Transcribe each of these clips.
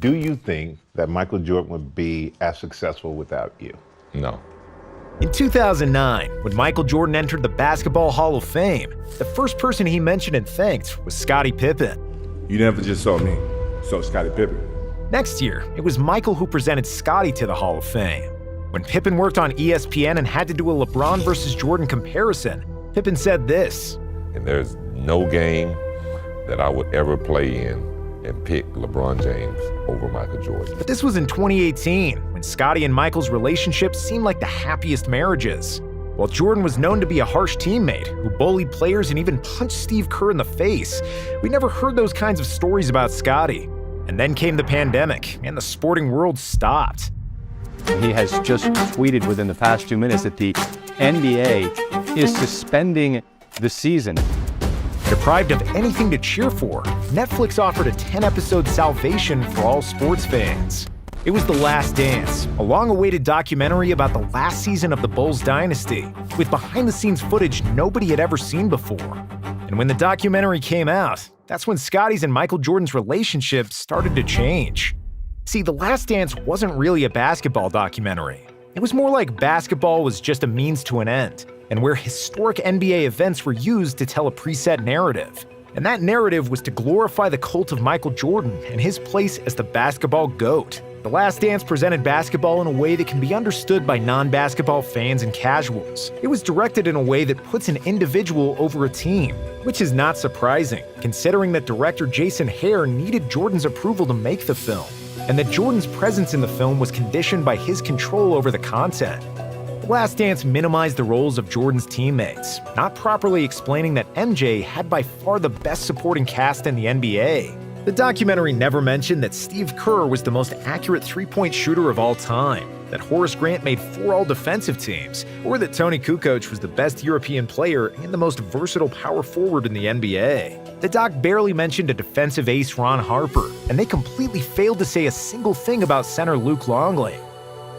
Do you think that Michael Jordan would be as successful without you? No. In 2009, when Michael Jordan entered the Basketball Hall of Fame, the first person he mentioned and thanked was Scottie Pippen. You never just saw me, saw Scottie Pippen. Next year, it was Michael who presented Scottie to the Hall of Fame. When Pippen worked on ESPN and had to do a LeBron versus Jordan comparison, Pippen said this. And there's no game that I would ever play in and pick LeBron James over Michael Jordan. But this was in 2018, when Scottie and Michael's relationship seemed like the happiest marriages. While Jordan was known to be a harsh teammate who bullied players and even punched Steve Kerr in the face, we never heard those kinds of stories about Scottie. And then came the pandemic, and the sporting world stopped. He has just tweeted within the past 2 minutes that the NBA is suspending the season. Deprived of anything to cheer for, Netflix offered a 10-episode salvation for all sports fans. It was The Last Dance, a long-awaited documentary about the last season of the Bulls dynasty, with behind-the-scenes footage nobody had ever seen before. And when the documentary came out, that's when Scottie's and Michael Jordan's relationship started to change. See, The Last Dance wasn't really a basketball documentary. It was more like basketball was just a means to an end, and where historic NBA events were used to tell a preset narrative. And that narrative was to glorify the cult of Michael Jordan and his place as the basketball GOAT. The Last Dance presented basketball in a way that can be understood by non-basketball fans and casuals. It was directed in a way that puts an individual over a team, which is not surprising, considering that director Jason Hare needed Jordan's approval to make the film, and that Jordan's presence in the film was conditioned by his control over the content. The Last Dance minimized the roles of Jordan's teammates, not properly explaining that MJ had by far the best supporting cast in the NBA. The documentary never mentioned that Steve Kerr was the most accurate three-point shooter of all time, that Horace Grant made 4 all-defensive teams, or that Tony Kukoc was the best European player and the most versatile power forward in the NBA. The doc barely mentioned a defensive ace Ron Harper, and they completely failed to say a single thing about center Luke Longley.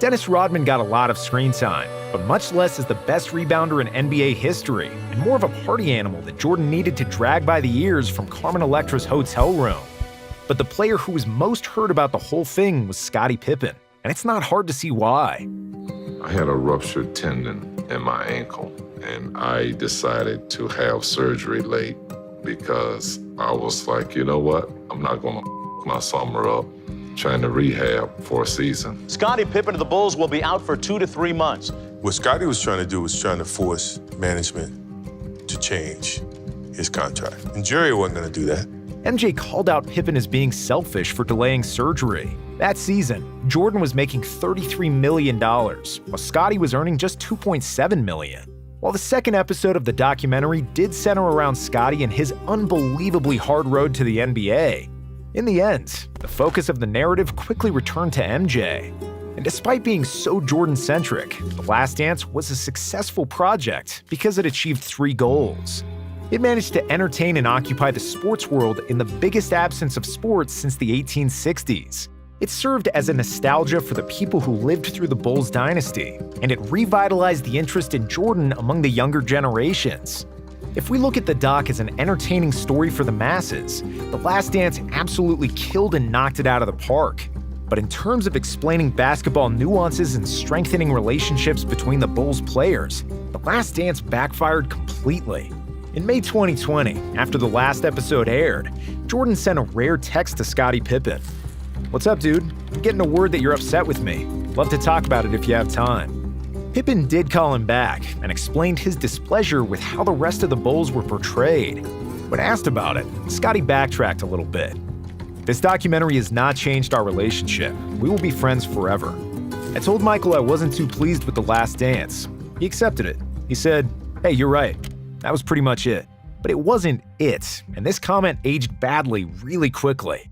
Dennis Rodman got a lot of screen time, but much less as the best rebounder in NBA history, and more of a party animal that Jordan needed to drag by the ears from Carmen Electra's hotel room. But the player who was most heard about the whole thing was Scottie Pippen, and it's not hard to see why. I had a ruptured tendon in my ankle, and I decided to have surgery late because I was like, you know what? I'm not gonna my summer up trying to rehab for a season. Scottie Pippen of the Bulls will be out for 2 to 3 months. What Scottie was trying to do was trying to force management to change his contract. And Jerry wasn't gonna do that. MJ called out Pippen as being selfish for delaying surgery. That season, Jordan was making $33 million, while Scottie was earning just $2.7 million. While the second episode of the documentary did center around Scottie and his unbelievably hard road to the NBA, in the end, the focus of the narrative quickly returned to MJ. And despite being so Jordan-centric, The Last Dance was a successful project because it achieved 3 goals. It managed to entertain and occupy the sports world in the biggest absence of sports since the 1860s. It served as a nostalgia for the people who lived through the Bulls dynasty, and it revitalized the interest in Jordan among the younger generations. If we look at the doc as an entertaining story for the masses, The Last Dance absolutely killed and knocked it out of the park. But in terms of explaining basketball nuances and strengthening relationships between the Bulls players, The Last Dance backfired completely. In May 2020, after the last episode aired, Jordan sent a rare text to Scottie Pippen. "What's up, dude? I'm getting a word that you're upset with me. Love to talk about it if you have time." Pippen did call him back and explained his displeasure with how the rest of the Bulls were portrayed. When asked about it, Scottie backtracked a little bit. "This documentary has not changed our relationship. We will be friends forever. I told Michael I wasn't too pleased with The Last Dance. He accepted it. He said, 'Hey, you're right.' That was pretty much it." But it wasn't it, and this comment aged badly really quickly.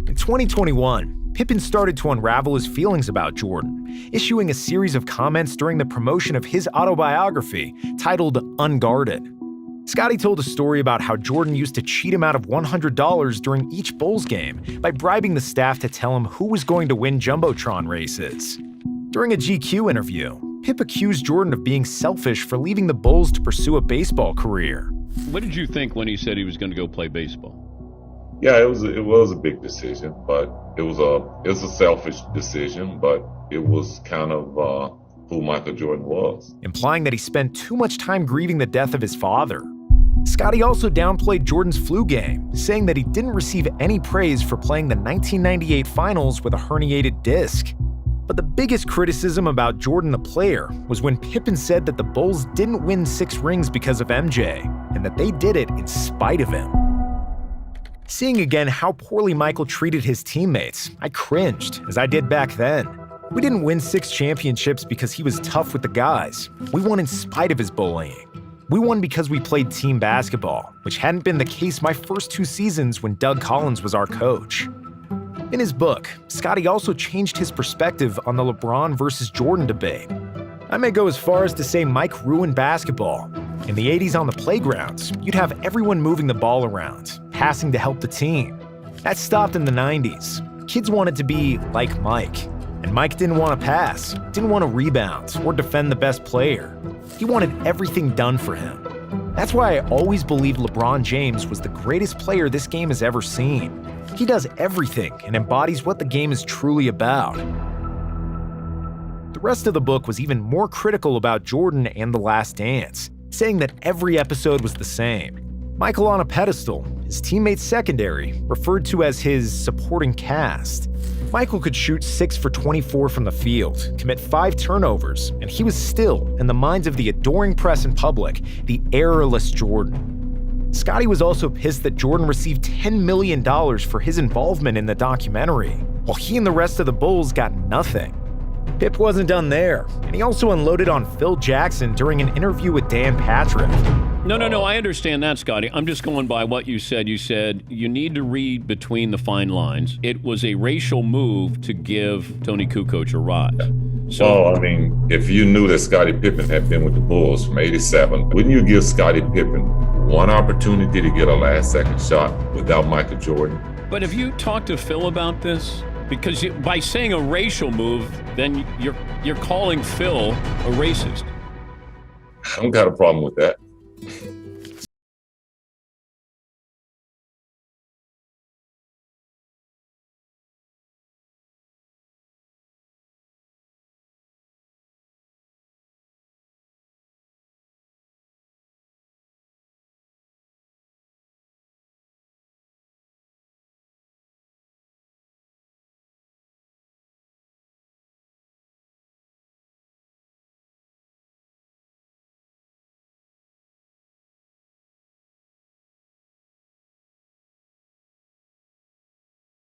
In 2021, Pippen started to unravel his feelings about Jordan, issuing a series of comments during the promotion of his autobiography titled Unguarded. Scottie told a story about how Jordan used to cheat him out of $100 during each Bulls game by bribing the staff to tell him who was going to win Jumbotron races. During a GQ interview, Pip accused Jordan of being selfish for leaving the Bulls to pursue a baseball career. What did you think when he said he was going to go play baseball? Yeah, it was a big decision, but it was a selfish decision, but it was kind of who Michael Jordan was. Implying that he spent too much time grieving the death of his father. Scottie also downplayed Jordan's flu game, saying that he didn't receive any praise for playing the 1998 finals with a herniated disc. But the biggest criticism about Jordan the player was when Pippen said that the Bulls didn't win 6 rings because of MJ, and that they did it in spite of him. Seeing again how poorly Michael treated his teammates, I cringed, as I did back then. We didn't win 6 championships because he was tough with the guys. We won in spite of his bullying. We won because we played team basketball, which hadn't been the case my first 2 seasons when Doug Collins was our coach. In his book, Scottie also changed his perspective on the LeBron versus Jordan debate. I may go as far as to say Mike ruined basketball. In the 80s on the playgrounds, you'd have everyone moving the ball around, passing to help the team. That stopped in the 90s. Kids wanted to be like Mike. And Mike didn't want to pass, didn't want to rebound, or defend the best player. He wanted everything done for him. That's why I always believed LeBron James was the greatest player this game has ever seen. He does everything and embodies what the game is truly about. The rest of the book was even more critical about Jordan and The Last Dance, saying that every episode was the same. Michael on a pedestal, his teammates secondary, referred to as his supporting cast. Michael could shoot 6 for 24 from the field, commit 5 turnovers, and he was still, in the minds of the adoring press and public, the errorless Jordan. Scottie was also pissed that Jordan received $10 million for his involvement in the documentary, while he and the rest of the Bulls got nothing. Pip wasn't done there, and he also unloaded on Phil Jackson during an interview with Dan Patrick. No, I understand that, Scottie. I'm just going by what you said. You said you need to read between the fine lines. It was a racial move to give Tony Kukoc a rise. So, Well, I mean, if you knew that Scottie Pippen had been with the Bulls from '87, wouldn't you give Scottie Pippen one opportunity to get a last-second shot without Michael Jordan? but have you talked to Phil about this? Because by saying a racial move, then you're calling Phil a racist. I don't got a problem with that.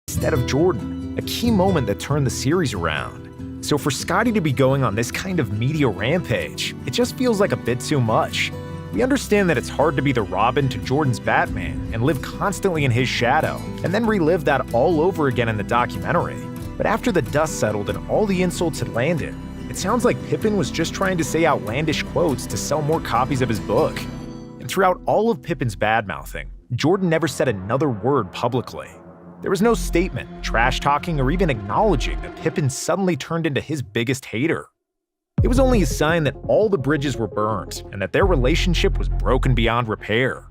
Instead of Jordan, a key moment that turned the series around. So for Scottie to be going on this kind of media rampage, it just feels like a bit too much. We understand that it's hard to be the Robin to Jordan's Batman and live constantly in his shadow, and then relive that all over again in the documentary. But after the dust settled and all the insults had landed, it sounds like Pippen was just trying to say outlandish quotes to sell more copies of his book. And throughout all of Pippen's bad-mouthing, Jordan never said another word publicly. There was no statement, trash-talking, or even acknowledging that Pippen suddenly turned into his biggest hater. It was only a sign that all the bridges were burned and that their relationship was broken beyond repair.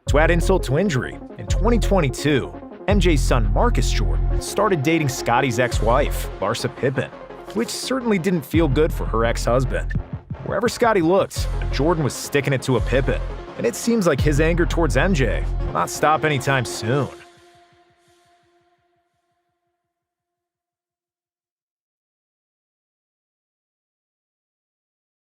To add insult to injury, in 2022, MJ's son Marcus Jordan started dating Scottie's ex-wife, Larsa Pippen, which certainly didn't feel good for her ex-husband. Wherever Scottie looked, Jordan was sticking it to a Pippen, and it seems like his anger towards MJ will not stop anytime soon.